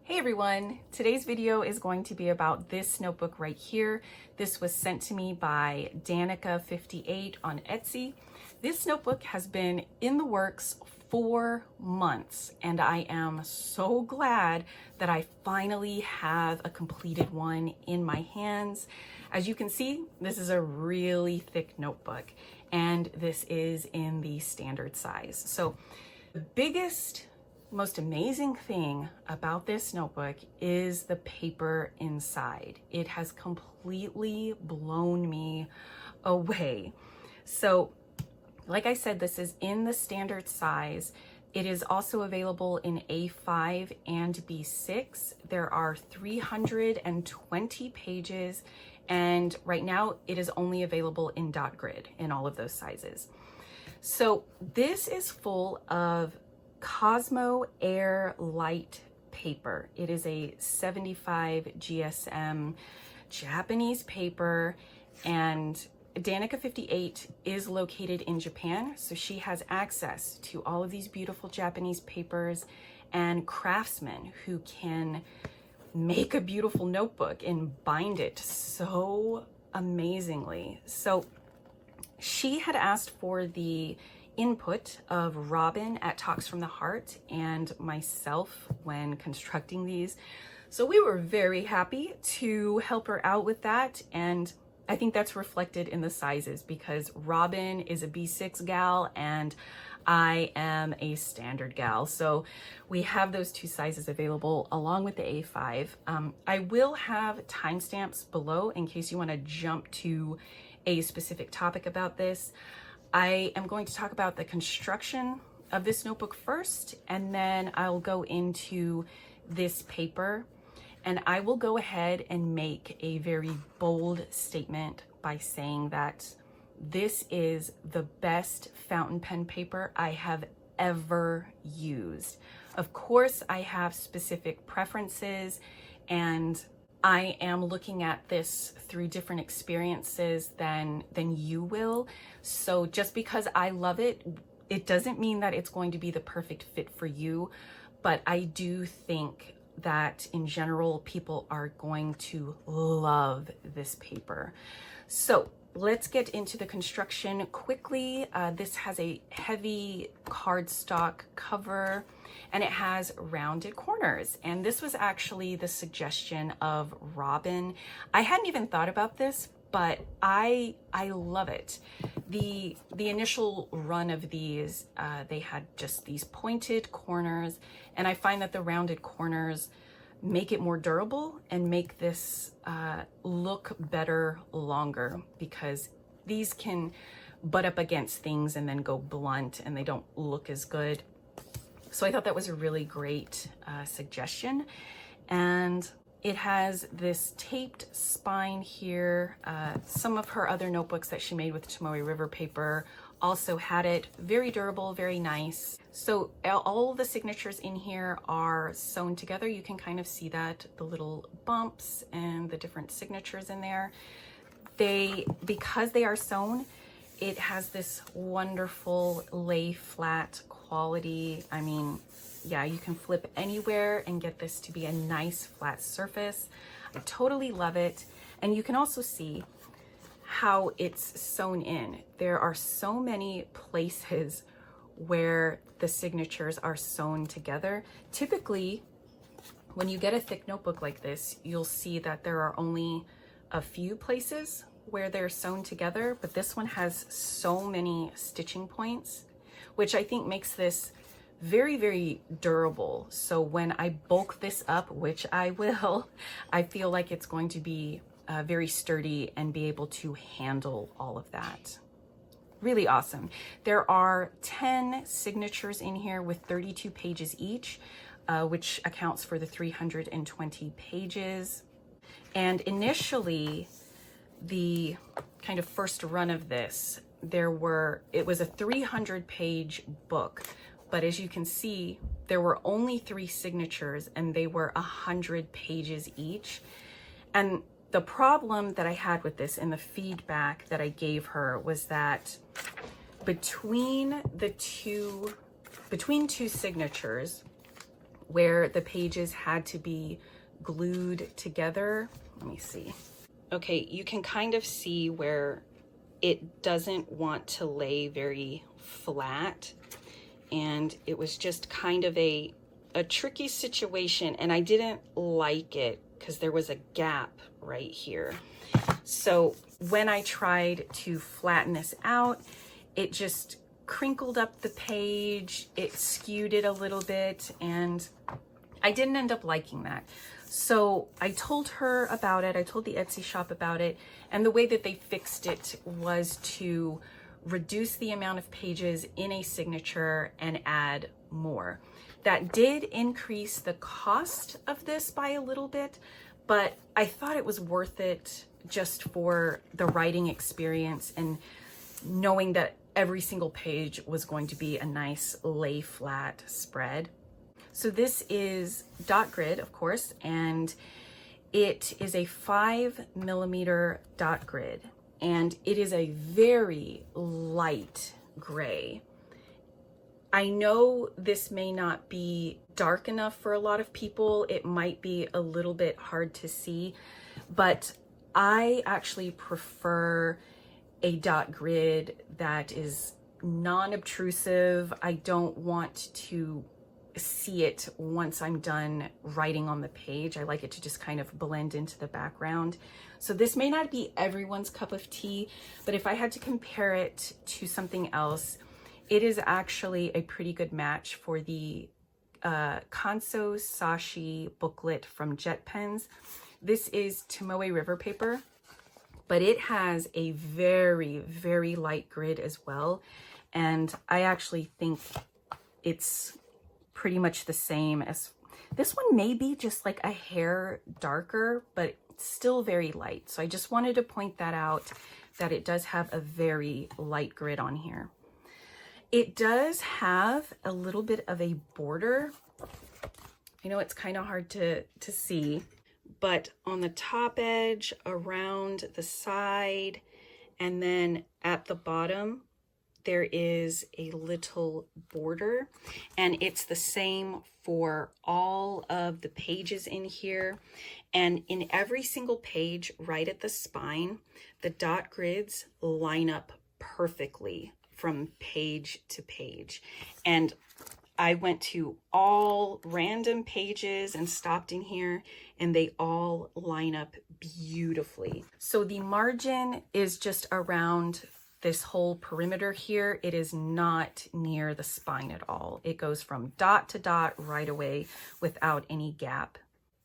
Hey everyone, today's video is going to be about this notebook right here. This was sent to me by Danica58 on Etsy. This notebook has been in the works for months and I am so glad that I finally have a completed one in my hands. As you can see, this is a really thick notebook and this is in the standard size. So the biggest most amazing thing about this notebook is the paper inside. It has completely blown me away. So, like I said, this is in the standard size. It is also available in A5 and B6. There are 320 pages, and right now it is only available in dot grid in all of those sizes. So this is full of Cosmo Air Light paper. It is a 75 GSM Japanese paper, and Danica58 is located in Japan, so she has access to all of these beautiful Japanese papers and craftsmen who can make a beautiful notebook and bind it so amazingly. So she had asked for the input of Robin at Talks from the Heart and myself when constructing these. So we were very happy to help her out with that. And I think that's reflected in the sizes because Robin is a B6 gal and I am a standard gal. So we have those two sizes available along with the A5. I will have timestamps below in case you want to jump to a specific topic about this. I am going to talk about the construction of this notebook first, and then I'll go into this paper, and I will go ahead and make a very bold statement by saying that this is the best fountain pen paper I have ever used. Of course, I have specific preferences, and I am looking at this through different experiences than you will. So just because I love it, it doesn't mean that it's going to be the perfect fit for you. But I do think that in general, people are going to love this paper. So let's get into the construction quickly. This has a heavy cardstock cover and it has rounded corners. And this was actually the suggestion of Robin. I hadn't even thought about this, but I love it. The initial run of these, they had just these pointed corners, and I find that the rounded corners make it more durable and make this look better longer, because these can butt up against things and then go blunt and they don't look as good. So I thought that was a really great suggestion. And it has this taped spine here. Some of her other notebooks that she made with Tomoe River paper also had it. Very durable, very nice. So all the signatures in here are sewn together. You can kind of see that, the little bumps and the different signatures in there. Because they are sewn, it has this wonderful lay flat quality. I mean, yeah, you can flip anywhere and get this to be a nice flat surface. I totally love it. And you can also see how it's sewn in. There are so many places where the signatures are sewn together. Typically, when you get a thick notebook like this, you'll see that there are only a few places where they're sewn together, but this one has so many stitching points, which I think makes this very, very durable. So when I bulk this up, which I will, I feel like it's going to be very sturdy and be able to handle all of that. Really awesome. There are 10 signatures in here with 32 pages each, which accounts for the 320 pages. And initially, the kind of first run of this, it was a 300-page book, but as you can see, there were only 3 signatures and they were 100 pages each. And the problem that I had with this and the feedback that I gave her was that between two signatures, where the pages had to be glued together. Let me see. Okay, you can kind of see where it doesn't want to lay very flat, and it was just kind of a tricky situation, and I didn't like it because there was a gap right here. So when I tried to flatten this out, it just crinkled up the page, it skewed it a little bit, and I didn't end up liking that. So I told her about it, I told the Etsy shop about it, and the way that they fixed it was to reduce the amount of pages in a signature and add more. That did increase the cost of this by a little bit, but I thought it was worth it just for the writing experience and knowing that every single page was going to be a nice lay flat spread. So this is dot grid, of course, and it is a 5mm dot grid, and it is a very light gray. I know this may not be dark enough for a lot of people. It might be a little bit hard to see, but I actually prefer a dot grid that is non-obtrusive. I don't want to see it once I'm done writing on the page. I like it to just kind of blend into the background. So this may not be everyone's cup of tea, but if I had to compare it to something else, it is actually a pretty good match for the Kanso Sashi booklet from Jet Pens. This is Tomoe River paper, but it has a very, very light grid as well. And I actually think it's pretty much the same as this one, may be just like a hair darker, but still very light. So I just wanted to point that out, that it does have a very light grid on here. It does have a little bit of a border. I know it's kind of hard to see, but on the top edge, around the side, and then at the bottom, there is a little border, and it's the same for all of the pages in here. And in every single page, right at the spine, the dot grids line up perfectly from page to page. And I went to all random pages and stopped in here, and they all line up beautifully. So the margin is just around this whole perimeter here. It is not near the spine at all. It goes from dot to dot right away without any gap.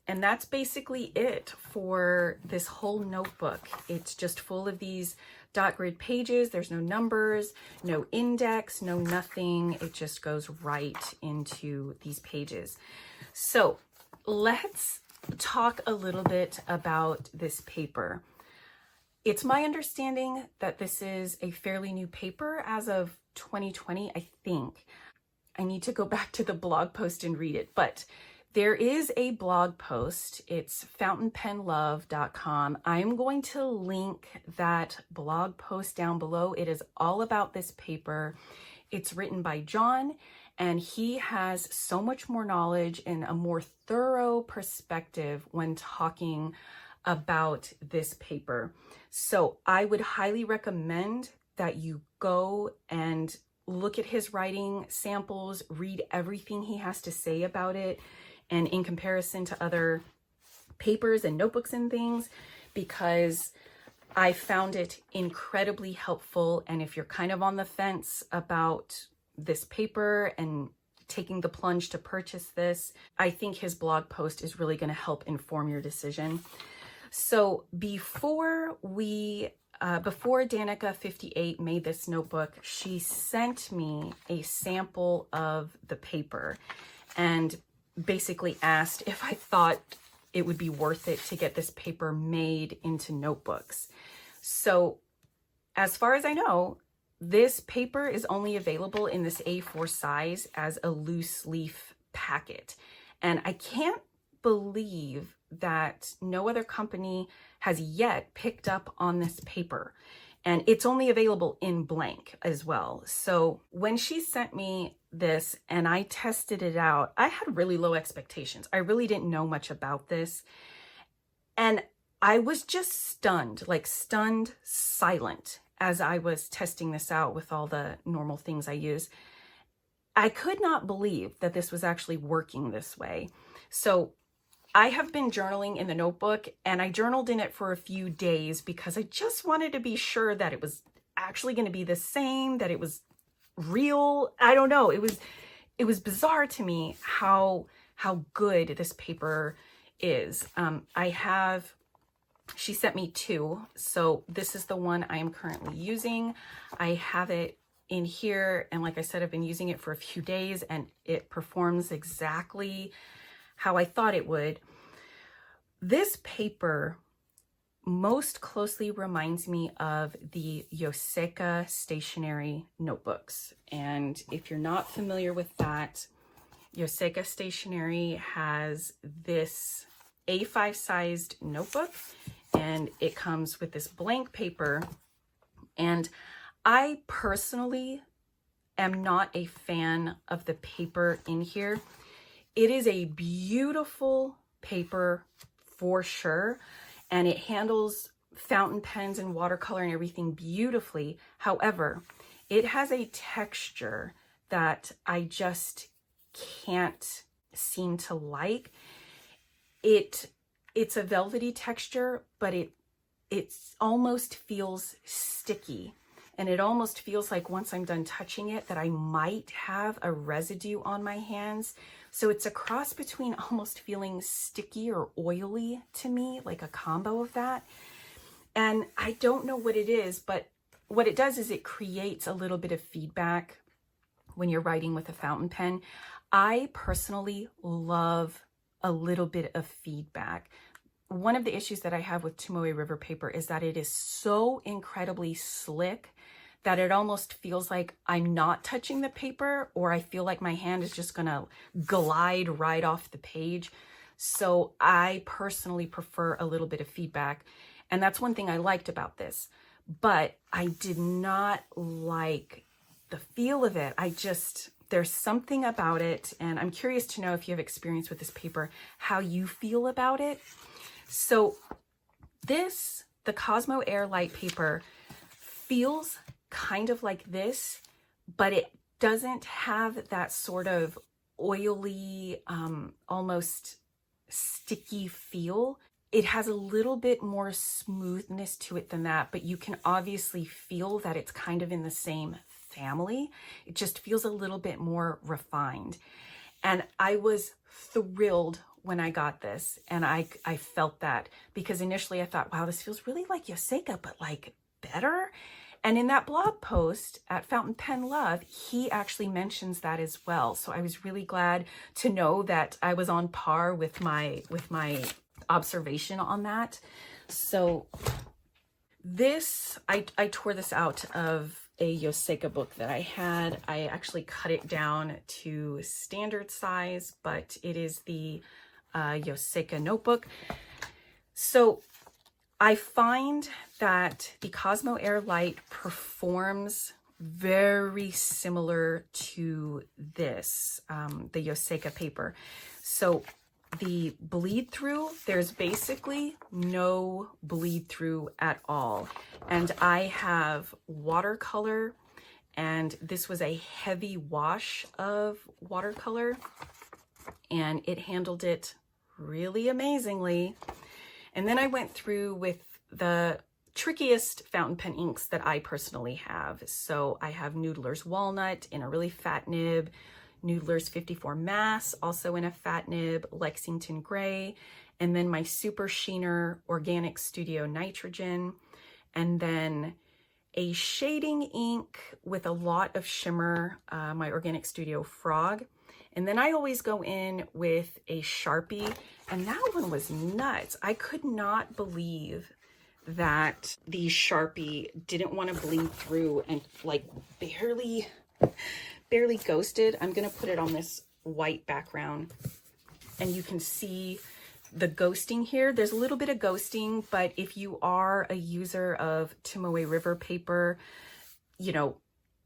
And that's basically it for this whole notebook. It's just full of these dot grid pages. There's no numbers, no index, no nothing. It just goes right into these pages. So let's talk a little bit about this paper. It's my understanding that this is a fairly new paper as of 2020, I think. I need to go back to the blog post and read it, but there is a blog post. It's fountainpenlove.com. I'm going to link that blog post down below. It is all about this paper. It's written by John, and he has so much more knowledge and a more thorough perspective when talking about this paper. So I would highly recommend that you go and look at his writing samples, read everything he has to say about it, and in comparison to other papers and notebooks and things, because I found it incredibly helpful. And if you're kind of on the fence about this paper and taking the plunge to purchase this, I think his blog post is really going to help inform your decision. So before Danica 58 made this notebook, she sent me a sample of the paper and basically asked if I thought it would be worth it to get this paper made into notebooks. So as far as I know, this paper is only available in this A4 size as a loose leaf packet. And I can't believe that no other company has yet picked up on this paper. and it's only available in blank as well. So when she sent me this and I tested it out, I had really low expectations. I really didn't know much about this. And I was just stunned, like stunned silent as I was testing this out with all the normal things I use. I could not believe that this was actually working this way. So I have been journaling in the notebook, and I journaled in it for a few days because I just wanted to be sure that it was actually going to be the same, that it was real. I don't know. It was bizarre to me how good this paper is. She sent me two. So this is the one I am currently using. I have it in here, and like I said, I've been using it for a few days, and it performs exactly how I thought it would. This paper most closely reminds me of the Yoseka stationery notebooks. And if you're not familiar with that, Yoseka stationery has this A5 sized notebook, and it comes with this blank paper. And I personally am not a fan of the paper in here. It is a beautiful paper for sure, and it handles fountain pens and watercolor and everything beautifully. However, it has a texture that I just can't seem to like. It's a velvety texture, but it almost feels sticky. And it almost feels like once I'm done touching it that I might have a residue on my hands. So it's a cross between almost feeling sticky or oily to me, like a combo of that. And I don't know what it is, but what it does is it creates a little bit of feedback when you're writing with a fountain pen. I personally love a little bit of feedback. One of the issues that I have with Tomoe River paper is that it is so incredibly slick that it almost feels like I'm not touching the paper, or I feel like my hand is just gonna glide right off the page. So I personally prefer a little bit of feedback. And that's one thing I liked about this, but I did not like the feel of it. There's something about it, and I'm curious to know if you have experience with this paper, how you feel about it. So the Cosmo Air Light paper feels kind of like this, but it doesn't have that sort of oily, almost sticky feel. It has a little bit more smoothness to it than that, but you can obviously feel that it's kind of in the same family. It just feels a little bit more refined. And I was thrilled when I got this, and I felt that, because initially I thought, wow, this feels really like Yoseka, but like better. And in that blog post at Fountain Pen Love, he actually mentions that as well. So I was really glad to know that I was on par with my observation on that. So this, I tore this out of a Yoseka book that I had. I actually cut it down to standard size, but it is the Yoseka notebook. So I find that the Cosmo Air Light performs very similar to this, the Yoseka paper. So the bleed through, there's basically no bleed through at all. And I have watercolor, and this was a heavy wash of watercolor, and it handled it really amazingly. And then I went through with the trickiest fountain pen inks that I personally have. So I have Noodler's Walnut in a really fat nib, Noodler's 54 Mass also in a fat nib, Lexington Gray, and then my Super Sheener Organic Studio Nitrogen, and then a shading ink with a lot of shimmer, my Organic Studio Frog. And then I always go in with a Sharpie, and that one was nuts. I could not believe that the Sharpie didn't want to bleed through and like barely ghosted. I'm gonna put it on this white background, and you can see the ghosting here. There's a little bit of ghosting, but if you are a user of Tomoe River paper, you know,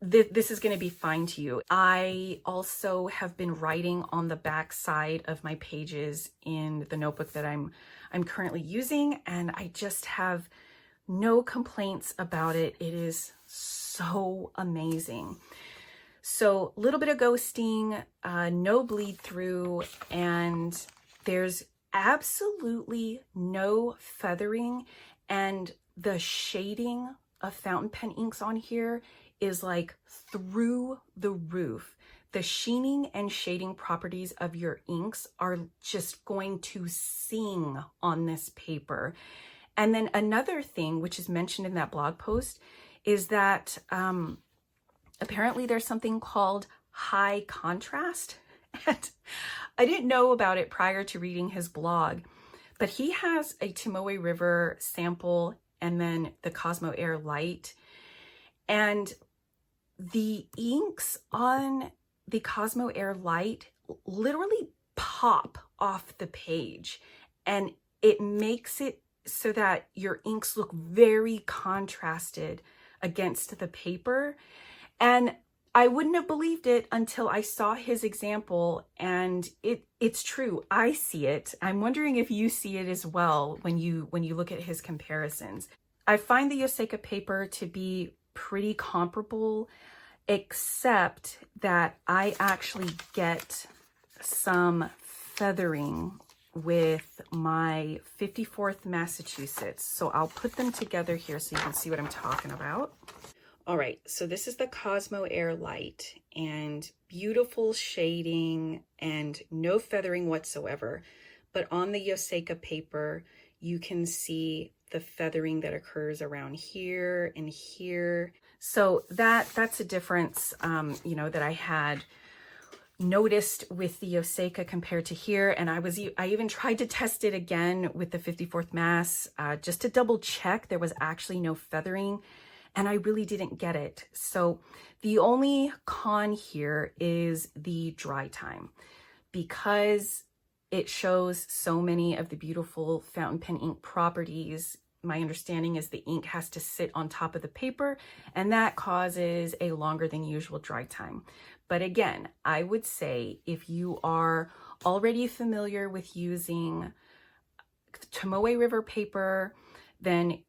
this is going to be fine to you. I also have been writing on the back side of my pages in the notebook that I'm currently using, and I just have no complaints about it. It is so amazing. So a little bit of ghosting, no bleed through, and there's absolutely no feathering, and the shading of fountain pen inks on here is like through the roof. The sheening and shading properties of your inks are just going to sing on this paper. And then another thing, which is mentioned in that blog post, is that apparently there's something called high contrast. And I didn't know about it prior to reading his blog, but he has a Tomoe River sample and then the Cosmo Air Light. And the inks on the Cosmo Air Light literally pop off the page, and it makes it so that your inks look very contrasted against the paper. And I wouldn't have believed it until I saw his example, and it's true. I see it. I'm wondering if you see it as well when you look at his comparisons. I find the Yoseka paper to be pretty comparable, except that I actually get some feathering with my 54th Massachusetts. So I'll put them together here so you can see what I'm talking about. All right, so this is the Cosmo Air Light, and beautiful shading and no feathering whatsoever. But on the Yoseka paper, you can see the feathering that occurs around here and here. So that's a difference, you know, that I had noticed with the Yoseka compared to here. And I even tried to test it again with the 54th Mass, just to double check there was actually no feathering, and I really didn't get it. So the only con here is the dry time, because it shows so many of the beautiful fountain pen ink properties. My understanding is the ink has to sit on top of the paper, and that causes a longer than usual dry time. But again, I would say if you are already familiar with using Tomoe River paper, then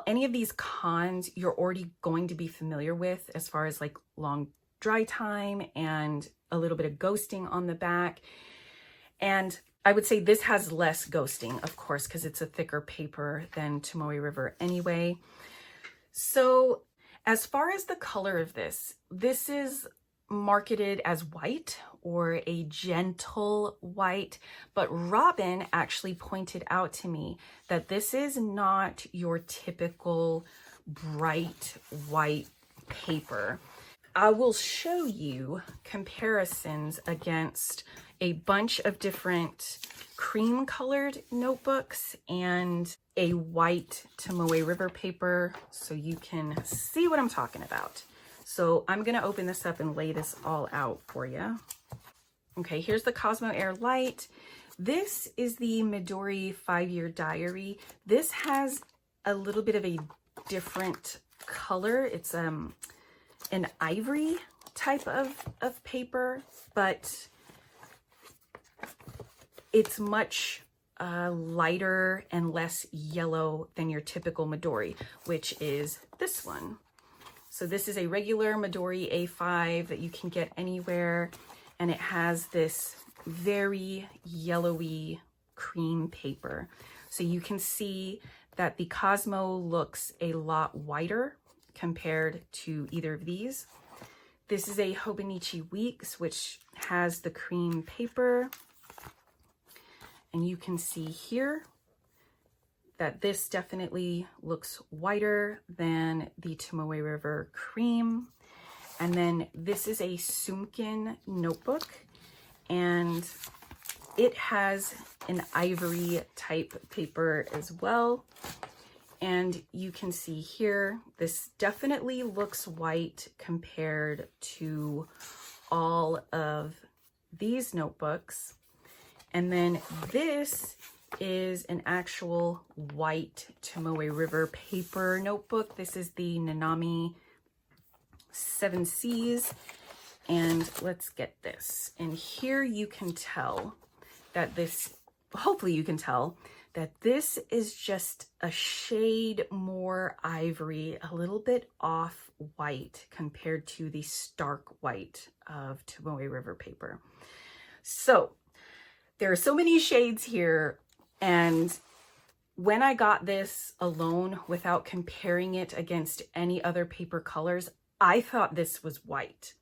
any of these cons you're already going to be familiar with, as far as like long dry time and a little bit of ghosting on the back. And I would say this has less ghosting, of course, because it's a thicker paper than Tomoe River anyway. So as far as the color of this is marketed as white or a gentle white, but Robin actually pointed out to me that this is not your typical bright white paper. I will show you comparisons against a bunch of different cream colored notebooks and a white Tomoe River paper so you can see what I'm talking about. So I'm gonna open this up and lay this all out for you. Okay, here's the Cosmo Air Light. This is the Midori 5-Year Diary. This has a little bit of a different color. It's an ivory type of paper, but it's much lighter and less yellow than your typical Midori, which is this one. So this is a regular Midori A5 that you can get anywhere, and it has this very yellowy cream paper. So you can see that the Cosmo looks a lot whiter compared to either of these. This is a Hobonichi Weeks, which has the cream paper. And you can see here that this definitely looks whiter than the Tomoe River cream. And then this is a Soumkine notebook, and it has an ivory type paper as well. And you can see here, this definitely looks white compared to all of these notebooks. And then this is an actual white Tomoe River paper notebook. This is the Nanami 7Cs. And let's get this. And here you can tell that this, hopefully you can tell that this is just a shade more ivory, a little bit off white compared to the stark white of Tomoe River paper. So there are so many shades here, and when I got this alone without comparing it against any other paper colors, I thought this was white.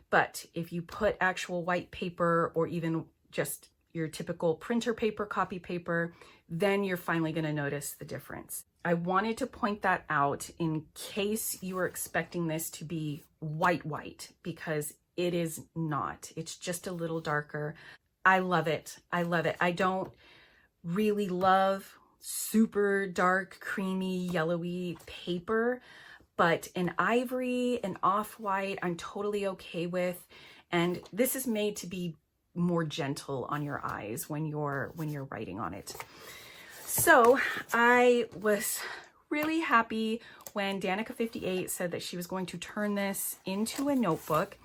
But if you put actual white paper or even just your typical printer paper, copy paper, then you're finally going to notice the difference. I wanted to point that out in case you were expecting this to be white, because it is not. It's just a little darker. I love it. I love it. I don't really love super dark, creamy, yellowy paper, but an ivory, an off-white, I'm totally okay with. And this is made to be more gentle on your eyes when you're writing on it. So I was really happy when Danica58 said that she was going to turn this into a notebook.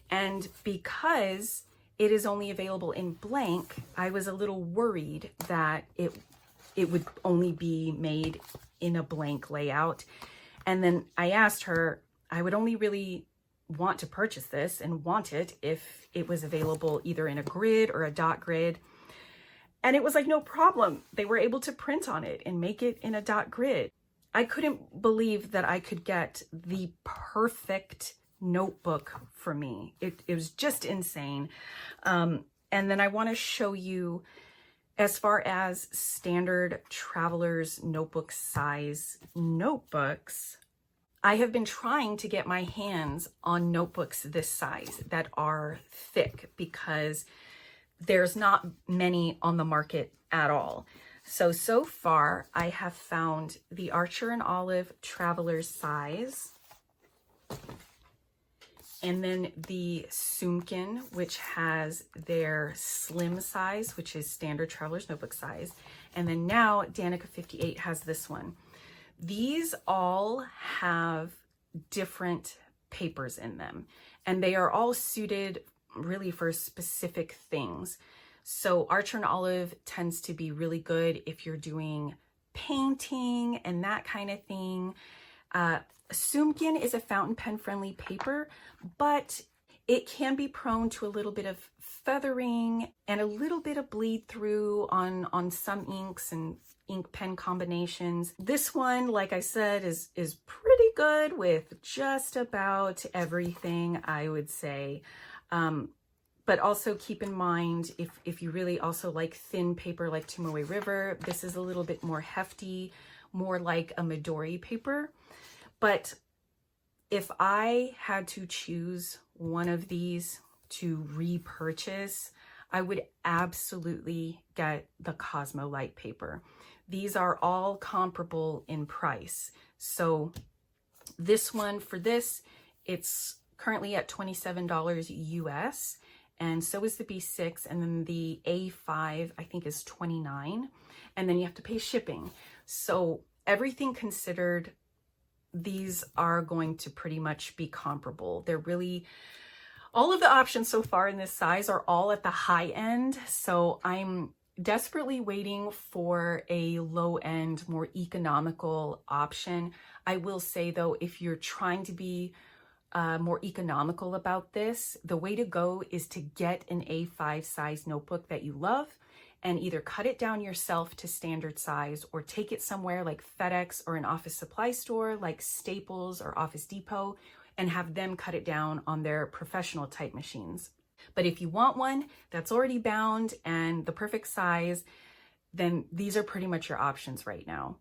And because it is only available in blank, I was a little worried that it would only be made in a blank layout. And then I asked her, I would only really want to purchase this and want it if it was available either in a grid or a dot grid. And it was like, no problem. They were able to print on it and make it in a dot grid. I couldn't believe that I could get the perfect notebook for me. It was just insane. And then I want to show you, as far as standard traveler's notebook size notebooks, I have been trying to get my hands on notebooks this size that are thick, because there's not many on the market at all. So far I have found the Archer and Olive Traveler's size, and then the Soumkine, which has their slim size, which is standard traveler's notebook size. And then now Danica58 has this one. These all have different papers in them, and they are all suited really for specific things. So Archer and Olive tends to be really good if you're doing painting and that kind of thing. Soumkine is a fountain pen friendly paper, but it can be prone to a little bit of feathering and a little bit of bleed through on some inks and ink pen combinations. This one, like I said, is pretty good with just about everything, I would say. But also keep in mind, if you really also like thin paper like Tomoe River, this is a little bit more hefty, more like a Midori paper. But if I had to choose one of these to repurchase, I would absolutely get the Cosmo Light paper. These are all comparable in price. So this one, for this, it's currently at $27 US, and so is the B6, and then the A5 I think is $29, and then you have to pay shipping. So everything considered, these are going to pretty much be comparable. They're really, all of the options so far in this size are all at the high end. So I'm desperately waiting for a low end, more economical option. I will say though, if you're trying to be more economical about this, the way to go is to get an A5 size notebook that you love and either cut it down yourself to standard size or take it somewhere like FedEx or an office supply store like Staples or Office Depot and have them cut it down on their professional type machines. But if you want one that's already bound and the perfect size, then these are pretty much your options right now.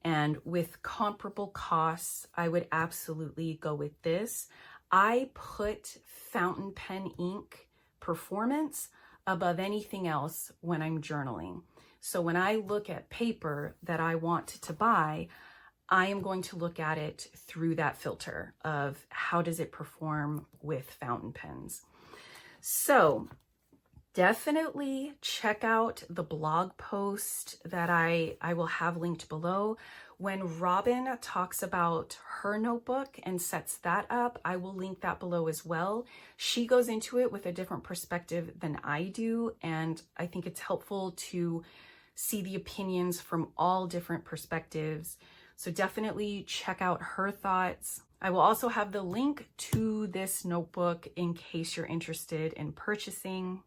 And with comparable costs, I would absolutely go with this. I put fountain pen ink performance above anything else when I'm journaling. So when I look at paper that I want to buy, I am going to look at it through that filter of how does it perform with fountain pens. So Definitely check out the blog post that I will have linked below. When Robin talks about her notebook and sets that up, I will link that below as well. She goes into it with a different perspective than I do, and I think it's helpful to see the opinions from all different perspectives. So definitely check out her thoughts. I will also have the link to this notebook in case you're interested in purchasing.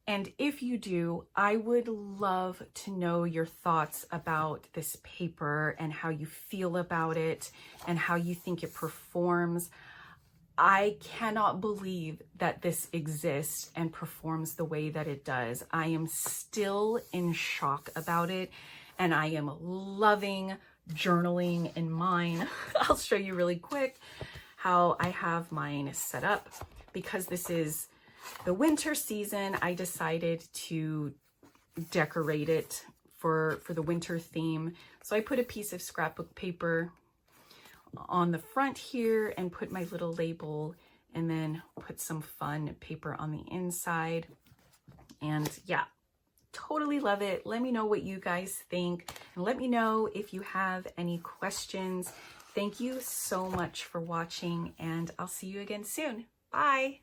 And if you do, I would love to know your thoughts about this paper and how you feel about it and how you think it performs. I cannot believe that this exists and performs the way that it does. I am still in shock about it, and I am loving journaling in mine. I'll show you really quick how I have mine set up. Because this is the winter season, I decided to decorate it for the winter theme. So I put a piece of scrapbook paper on the front here and put my little label, and then put some fun paper on the inside. And yeah, totally love it. Let me know what you guys think, and let me know if you have any questions. Thank you so much for watching, and I'll see you again soon. Bye.